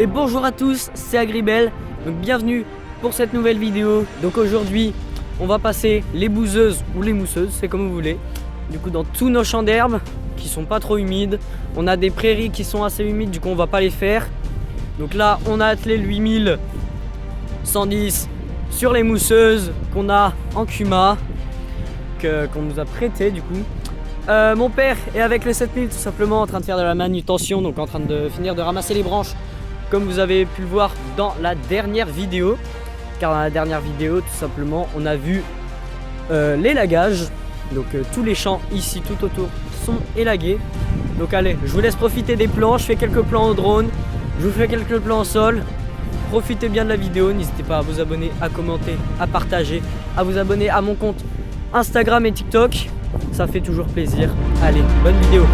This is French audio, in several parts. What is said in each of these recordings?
Et bonjour à tous, c'est Agribel, donc bienvenue pour cette nouvelle vidéo. Donc aujourd'hui, on va passer les bouseuses ou les mousseuses, c'est comme vous voulez. Du coup dans tous nos champs d'herbe qui sont pas trop humides. On a des prairies qui sont assez humides, du coup on va pas les faire. Donc là on a attelé le 8110 sur les mousseuses qu'on a en Kuma, qu'on nous a prêté du coup. Mon père est avec le 7000 tout simplement en train de faire de la manutention, donc en train de finir de ramasser les branches comme vous avez pu le voir dans la dernière vidéo. Car dans la dernière vidéo tout simplement on a vu l'élagage. Donc tous les champs ici tout autour sont élagués. Donc allez, je vous laisse profiter des plans, je fais quelques plans au drone, je vous fais quelques plans au sol. Profitez bien de la vidéo, n'hésitez pas à vous abonner, à commenter, à partager, à vous abonner à mon compte Instagram et TikTok. Ça fait toujours plaisir. Allez, bonne vidéo.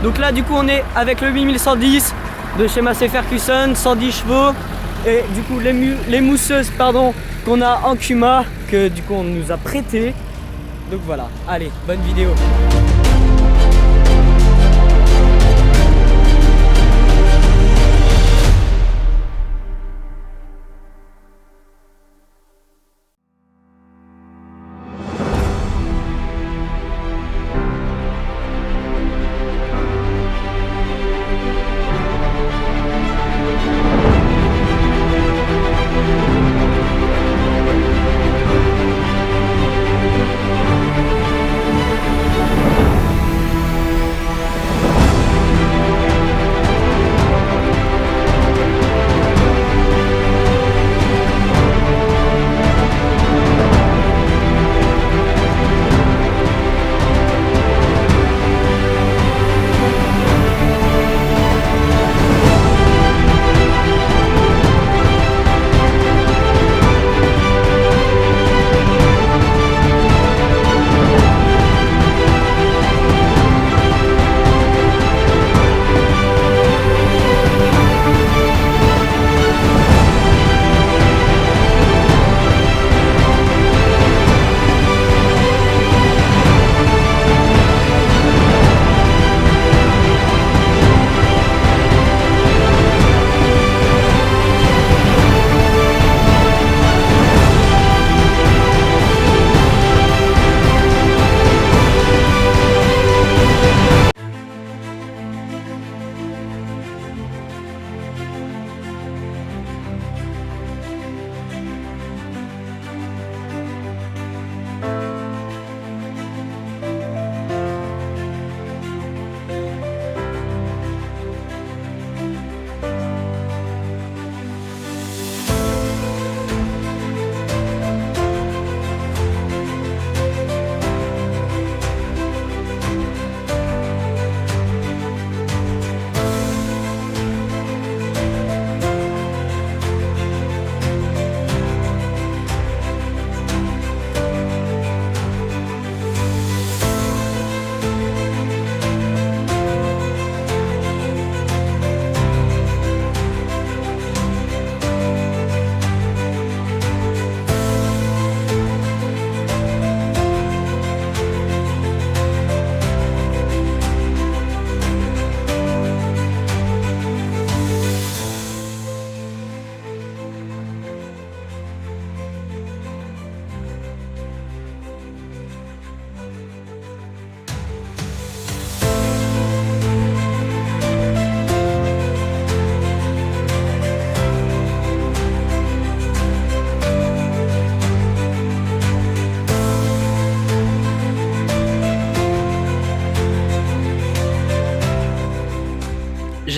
Donc là du coup on est avec le 8110 de chez Massey Ferguson, 110 chevaux. Et du coup les mousseuses qu'on a en Kuma, que du coup on nous a prêté. Donc voilà, allez, bonne vidéo.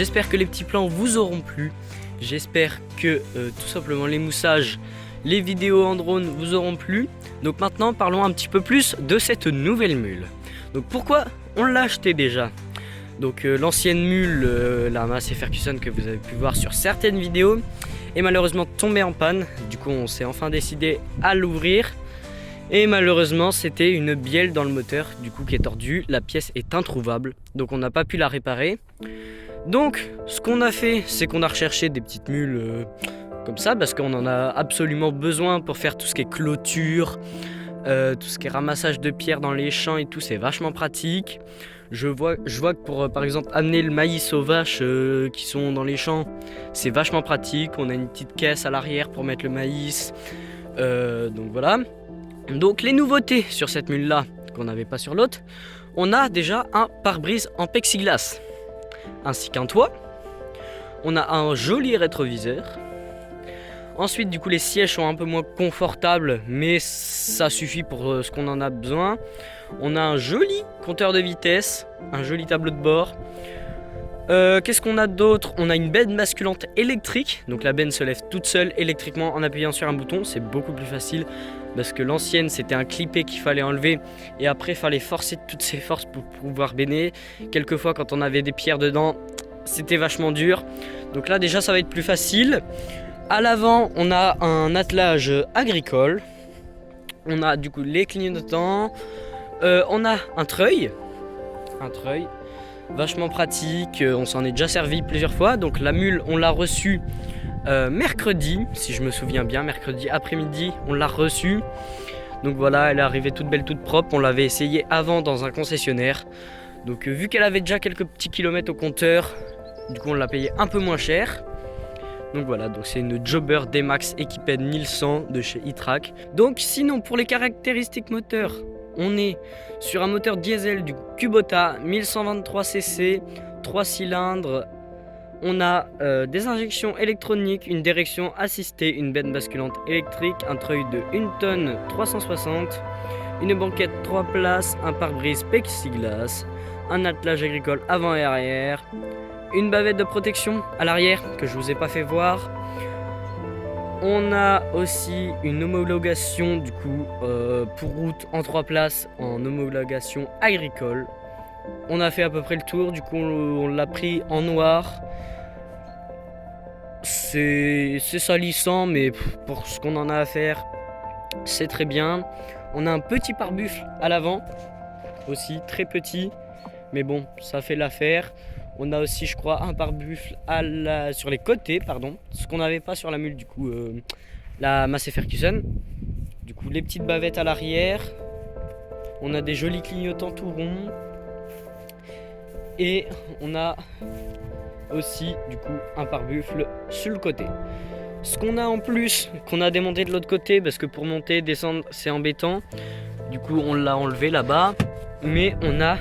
J'espère que les petits plans vous auront plu. J'espère que tout simplement les moussages, les vidéos en drone vous auront plu. Donc maintenant parlons un petit peu plus de cette nouvelle mule. Donc pourquoi on l'a acheté déjà? Donc l'ancienne mule, la Massey Ferguson que vous avez pu voir sur certaines vidéos, est malheureusement tombée en panne. Du coup on s'est enfin décidé à l'ouvrir. Et malheureusement c'était une bielle dans le moteur du coup qui est tordue. La pièce est introuvable, donc on n'a pas pu la réparer. Donc ce qu'on a fait, c'est qu'on a recherché des petites mules comme ça, parce qu'on en a absolument besoin pour faire tout ce qui est clôture, tout ce qui est ramassage de pierres dans les champs et tout, c'est vachement pratique. Je vois que pour par exemple amener le maïs aux vaches qui sont dans les champs, c'est vachement pratique. On a une petite caisse à l'arrière pour mettre le maïs, donc voilà. Donc les nouveautés sur cette mule là qu'on n'avait pas sur l'autre, on a déjà un pare-brise en plexiglas ainsi qu'un toit. On a un joli rétroviseur. Ensuite du coup les sièges sont un peu moins confortables, mais ça suffit pour ce qu'on en a besoin. On a un joli compteur de vitesse, un joli tableau de bord. Qu'est-ce qu'on a d'autre? On a une benne basculante électrique, donc la benne se lève toute seule électriquement en appuyant sur un bouton. C'est beaucoup plus facile parce que l'ancienne c'était un clippé qu'il fallait enlever et après il fallait forcer de toutes ses forces pour pouvoir benner. Quelquefois quand on avait des pierres dedans c'était vachement dur, donc là déjà ça va être plus facile. À l'avant on a un attelage agricole, on a du coup les clignotants, on a un treuil vachement pratique, on s'en est déjà servi plusieurs fois. Donc la mule on l'a reçue mercredi, si je me souviens bien, mercredi après-midi on l'a reçue. Donc voilà, elle est arrivée toute belle, toute propre. On l'avait essayé avant dans un concessionnaire. Donc vu qu'elle avait déjà quelques petits kilomètres au compteur, du coup on l'a payé un peu moins cher. Donc voilà, donc c'est une Jobber D-Max équipée de 1100 de chez e-Track. Donc sinon pour les caractéristiques moteurs, on est sur un moteur diesel du Kubota 1123 cc, 3 cylindres. On a des injections électroniques, une direction assistée, une benne basculante électrique, un treuil de 1 tonne 360, une banquette 3 places, un pare-brise plexiglas, un attelage agricole avant et arrière, une bavette de protection à l'arrière que je vous ai pas fait voir. On a aussi une homologation du coup pour route en 3 places en homologation agricole. On a fait à peu près le tour, du coup on l'a pris en noir. C'est salissant, mais pour ce qu'on en a à faire, c'est très bien. On a un petit pare-buffle à l'avant, aussi très petit, mais bon, ça fait l'affaire. On a aussi, je crois, un pare-buffle sur les côtés, pardon, ce qu'on n'avait pas sur la mule, du coup, la Massey Ferguson. Du coup, les petites bavettes à l'arrière. On a des jolis clignotants tout ronds. Et on a aussi du coup un pare-buffle sur le côté. Ce qu'on a en plus, qu'on a démonté de l'autre côté, parce que pour monter, descendre c'est embêtant, du coup on l'a enlevé là-bas, mais on a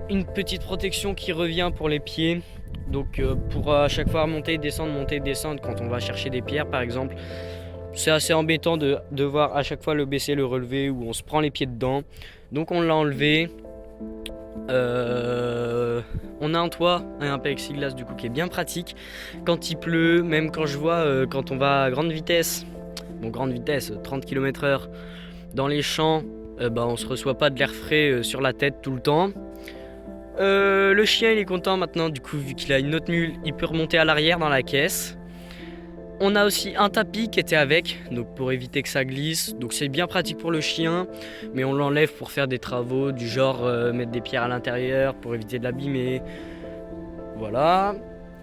une petite protection qui revient pour les pieds. Donc pour à chaque fois monter, descendre quand on va chercher des pierres par exemple, c'est assez embêtant de devoir à chaque fois le baisser, le relever, ou on se prend les pieds dedans. Donc on l'a enlevé. On a un toit et un plexiglas du coup qui est bien pratique quand il pleut, même quand je vois quand on va à grande vitesse, 30 km/h dans les champs, on se reçoit pas de l'air frais sur la tête tout le temps. Le chien il est content maintenant, du coup vu qu'il a une autre mule, il peut remonter à l'arrière dans la caisse. On a aussi un tapis qui était avec, donc pour éviter que ça glisse. Donc c'est bien pratique pour le chien, mais on l'enlève pour faire des travaux du genre mettre des pierres à l'intérieur pour éviter de l'abîmer. Voilà.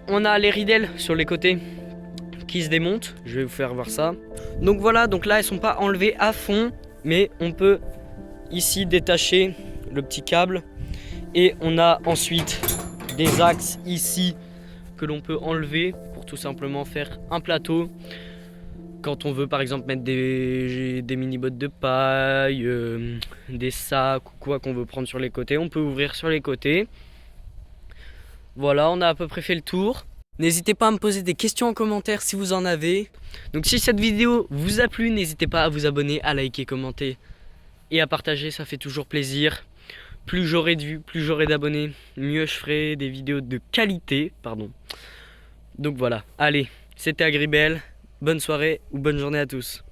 On a les ridelles sur les côtés qui se démontent. Je vais vous faire voir ça. Donc voilà, donc là elles sont pas enlevées à fond, mais on peut ici détacher le petit câble. Et on a ensuite des axes ici que l'on peut enlever pour tout simplement faire un plateau. Quand on veut par exemple mettre des mini bottes de paille, des sacs ou quoi qu'on veut prendre sur les côtés, on peut ouvrir sur les côtés. Voilà, on a à peu près fait le tour. N'hésitez pas à me poser des questions en commentaire si vous en avez. Donc si cette vidéo vous a plu, n'hésitez pas à vous abonner, à liker, commenter et à partager, ça fait toujours plaisir. plus j'aurai de vues, plus j'aurai d'abonnés, mieux je ferai des vidéos de qualité, pardon. Donc voilà, allez, c'était Agribel, bonne soirée ou bonne journée à tous.